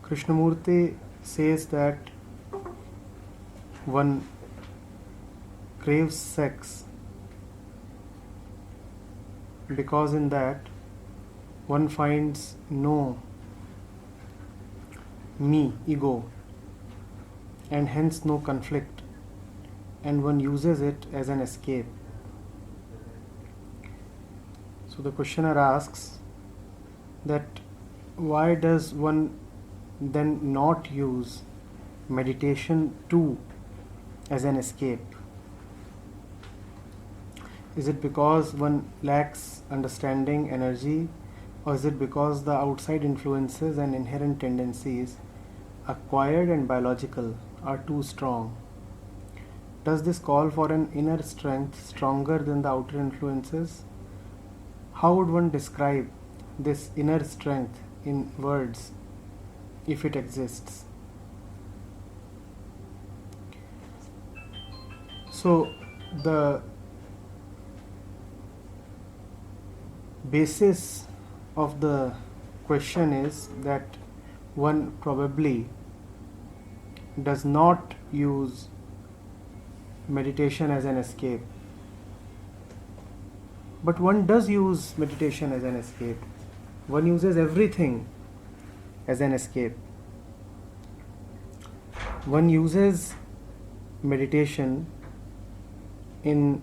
Krishnamurti says that one craves sex because in that one finds no me, ego, and hence no conflict, and one uses it as an escape. So the questioner asks that why does one then not use meditation too as an escape? Is it because one lacks understanding, energy, or is it because the outside influences and inherent tendencies, acquired and biological, are too strong? Does this call for an inner strength stronger than the outer influences? How would one describe this inner strength in words if it exists? So, the basis of the question is that one probably does not use meditation as an escape, but one does use meditation as an escape. One uses everything as an escape. One uses meditation in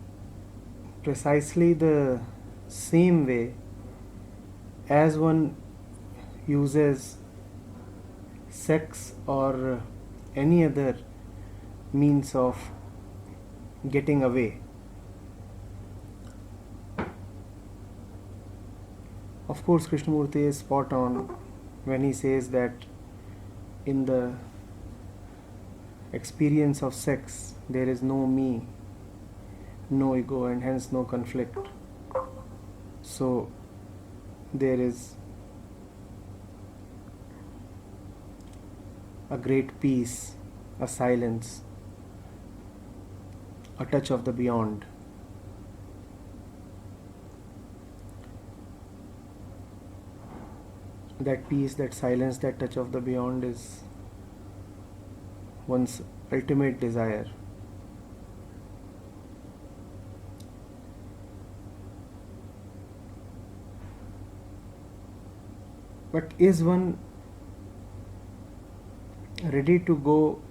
precisely the same way as one uses sex or any other means of getting away. Of course, Krishnamurti is spot on when he says that in the experience of sex there is no me, no ego, and hence no conflict. So there is a great peace, a silence, a touch of the beyond. That peace, that silence, that touch of the beyond is one's ultimate desire. But is one ready to go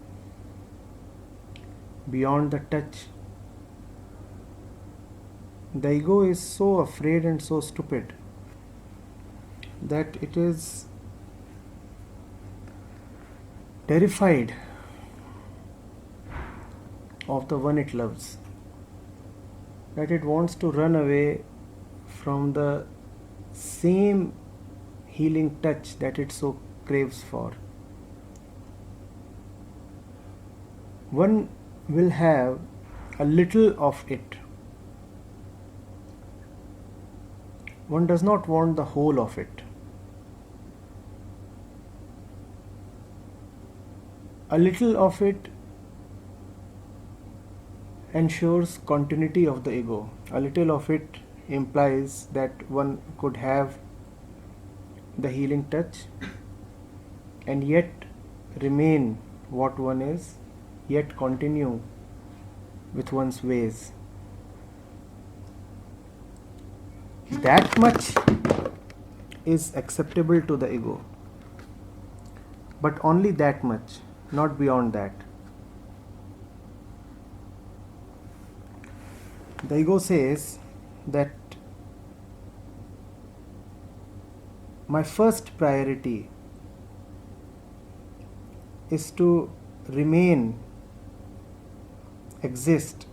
beyond the touch? The ego is so afraid and so stupid that it is terrified of the one it loves, that it wants to run away from the same healing touch that it so craves for. One will have a little of it. One does not want the whole of it. A little of it ensures continuity of the ego. A little of it implies that one could have the healing touch and yet remain what one is, yet continue with one's ways. That much is acceptable to the ego, but only that much, not beyond that. The ego says that my first priority is to remain, exist,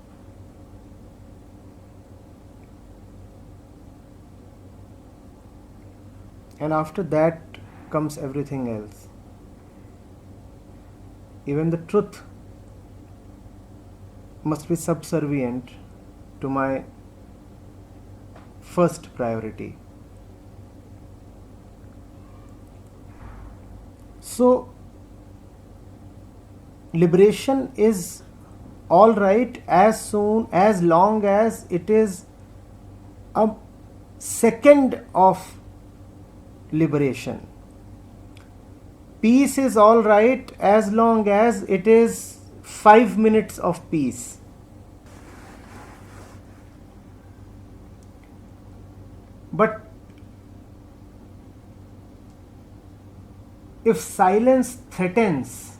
and after that comes everything else. Even the truth must be subservient to my first priority. So, liberation is all right as long as it is a second of liberation. Peace is all right as long as it is 5 minutes of peace. But if silence threatens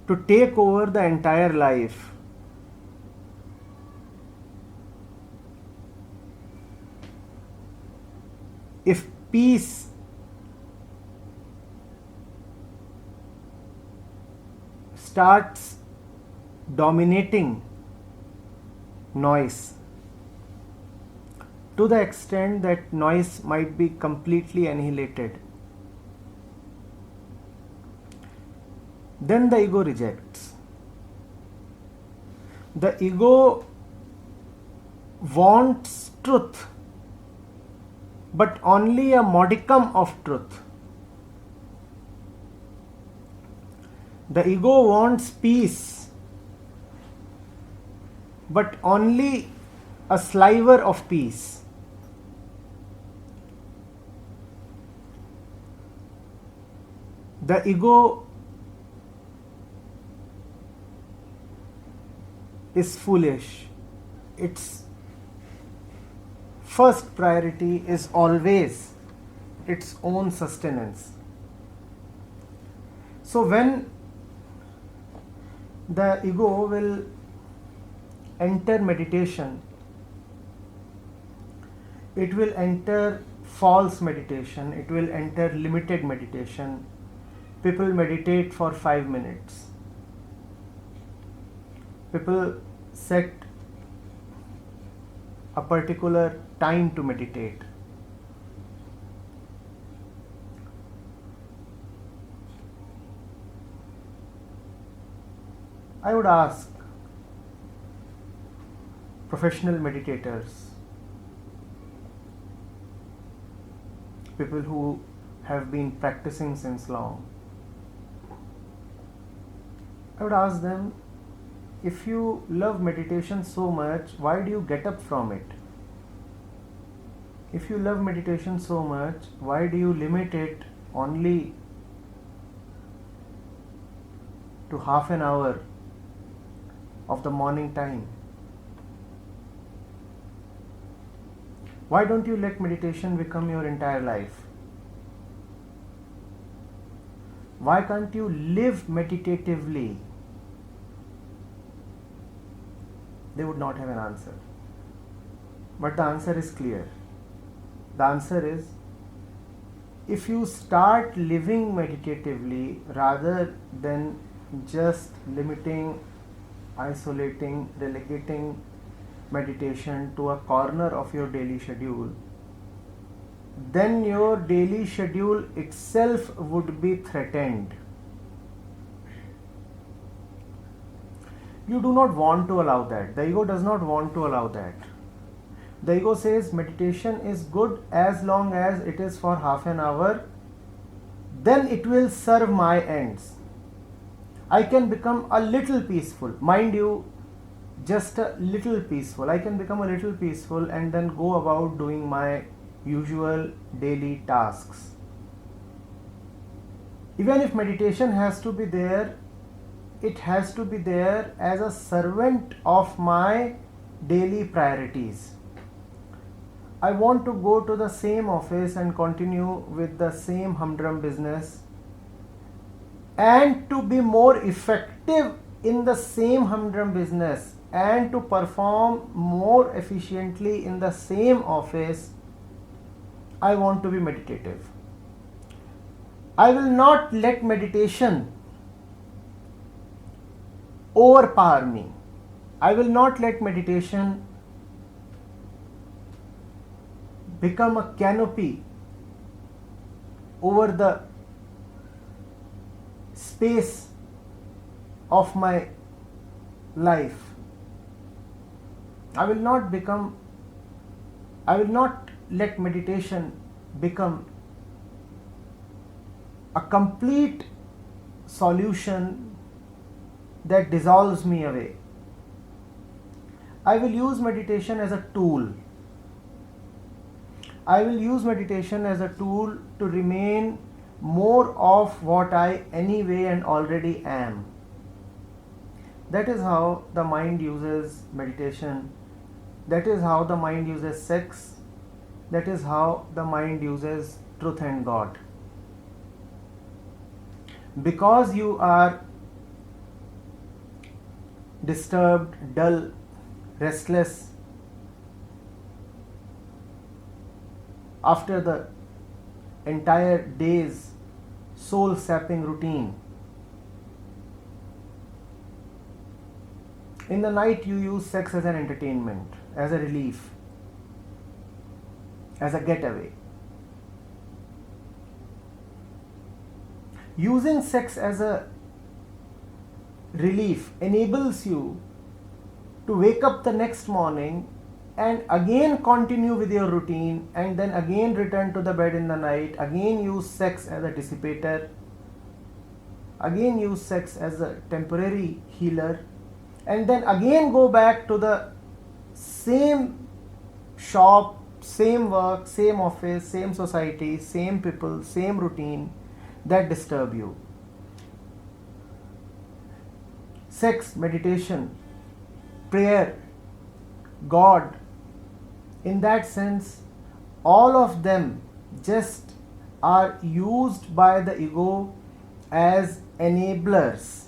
to take over the entire life, if peace starts dominating noise to the extent that noise might be completely annihilated, then the ego rejects. The ego wants truth, but only a modicum of truth. The ego wants peace, but only a sliver of peace. The ego is foolish. Its first priority is always its own sustenance. So when the ego will enter meditation, it will enter false meditation, it will enter limited meditation. People meditate for 5 minutes. People set a particular time to meditate. I would ask professional meditators, people who have been practicing since long, I would ask them, if you love meditation so much, why do you get up from it? If you love meditation so much, why do you limit it only to half an hour of the morning time? Why don't you let meditation become your entire life? Why can't you live meditatively? They would not have an answer. But the answer is clear. The answer is, if you start living meditatively rather than just limiting, isolating, relegating meditation to a corner of your daily schedule, then your daily schedule itself would be threatened. You do not want to allow that. The ego does not want to allow that. The ego says meditation is good as long as it is for half an hour, then it will serve my ends. I can become a little peaceful. Mind you, just a little peaceful. I can become a little peaceful and then go about doing my usual daily tasks. Even if meditation has to be there, it has to be there as a servant of my daily priorities. I want to go to the same office and continue with the same humdrum business, and to be more effective in the same humdrum business and to perform more efficiently in the same office, I want to be meditative. I will not let meditation overpower me. I will not let meditation become a canopy over the space of my life. I will not let meditation become a complete solution that dissolves me away. I will use meditation as a tool. I will use meditation as a tool to remain more of what I anyway and already am. That is how the mind uses meditation. That is how the mind uses sex. That is how the mind uses truth and God. Because you are disturbed, dull, restless after the entire day's soul sapping routine, in the night you use sex as an entertainment, as a relief, as a getaway. Using sex as a relief enables you to wake up the next morning and again continue with your routine, and then again return to the bed in the night, again use sex as a dissipator, again use sex as a temporary healer, and then again go back to the same shop, same work, same office, same society, same people, same routine that disturb you. Sex, meditation, prayer, God, in that sense, all of them just are used by the ego as enablers.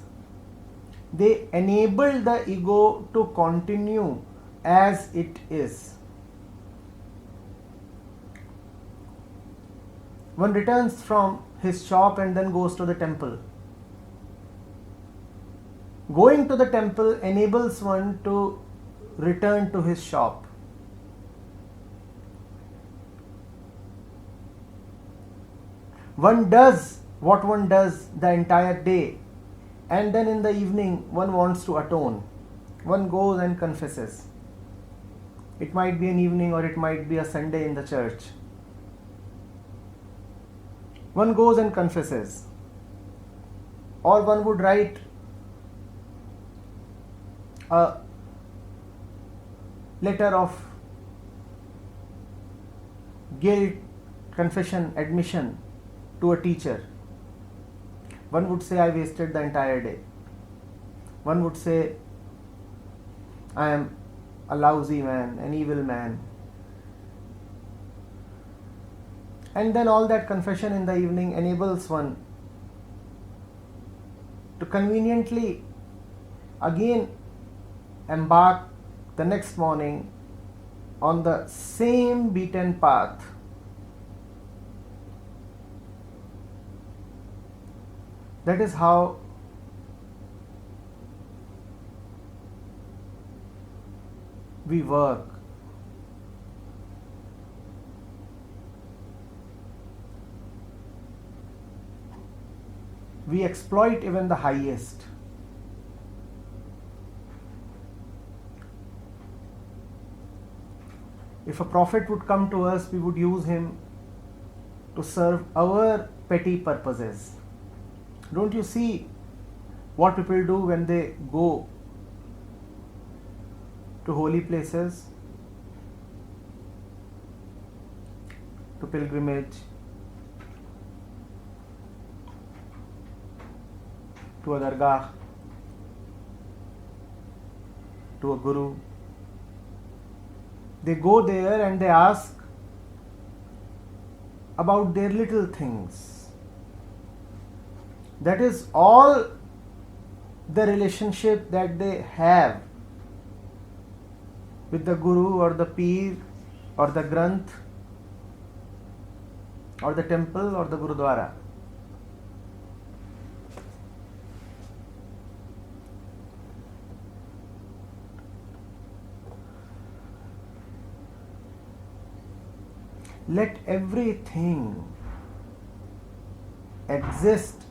They enable the ego to continue as it is. One returns from his shop and then goes to the temple. Going to the temple enables one to return to his shop. One does what one does the entire day, and then in the evening one wants to atone. One goes and confesses. It might be an evening or it might be a Sunday in the church. One goes and confesses. Or one would write a letter of guilt, confession, admission to a teacher. One would say, I wasted the entire day. One would say, I am a lousy man, an evil man. And then all that confession in the evening enables one to conveniently again embark the next morning on the same beaten path. That is how we work. We exploit even the highest. If a prophet would come to us, we would use him to serve our petty purposes. Don't you see what people do when they go to holy places, to pilgrimage, to a dargah, to a guru? They go there and they ask about their little things. That is all the relationship that they have with the guru or the peer or the granth or the temple or the gurudwara. Let everything exist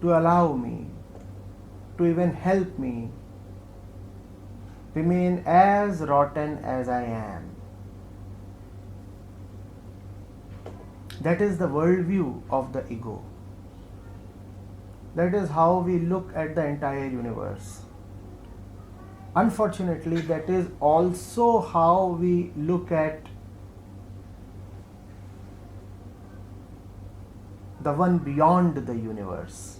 to allow me, to even help me remain as rotten as I am. That is the worldview of the ego. That is how we look at the entire universe. Unfortunately, that is also how we look at the one beyond the universe.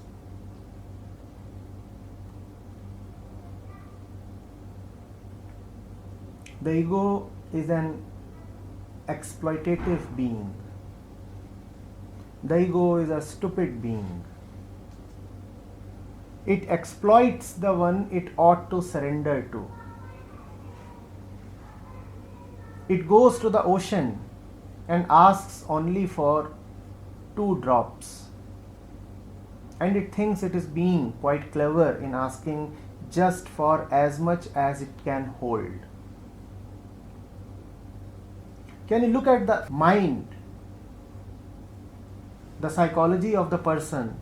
The ego is an exploitative being. The ego is a stupid being. It exploits the one it ought to surrender to. It goes to the ocean and asks only for 2 drops. And it thinks it is being quite clever in asking just for as much as it can hold. Can you look at the mind, the psychology of the person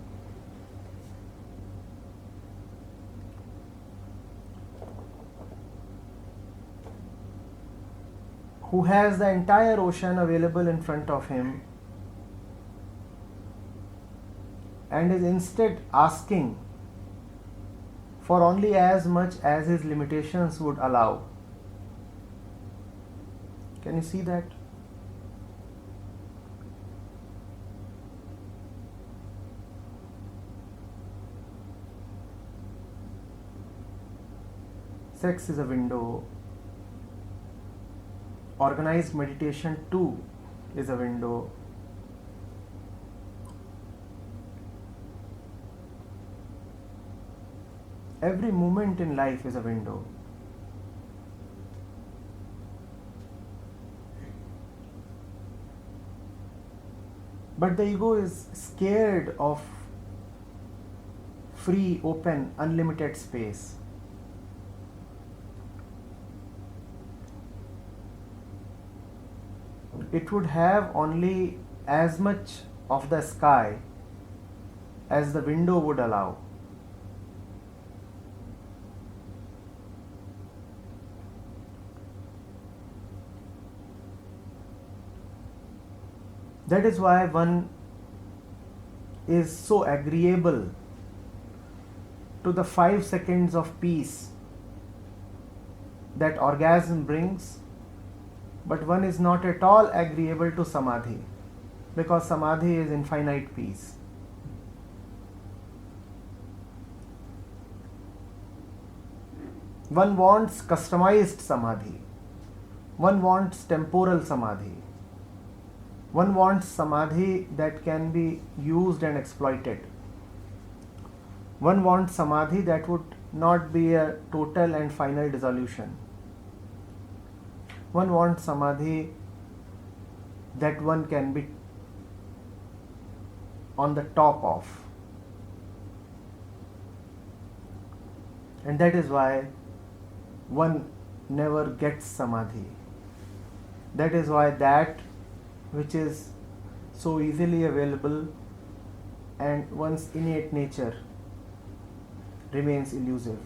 who has the entire ocean available in front of him and is instead asking for only as much as his limitations would allow? Can you see that? Sex is a window. Organized meditation too is a window. Every moment in life is a window. But the ego is scared of free, open, unlimited space. It would have only as much of the sky as the window would allow. That is why one is so agreeable to the 5 seconds of peace that orgasm brings, but one is not at all agreeable to samadhi, because samadhi is infinite peace. One wants customized samadhi. One wants temporal samadhi. One wants samadhi that can be used and exploited. One wants samadhi that would not be a total and final dissolution. One wants samadhi that one can be on the top of. And that is why one never gets samadhi. That is why that which is so easily available and one's innate nature remains elusive.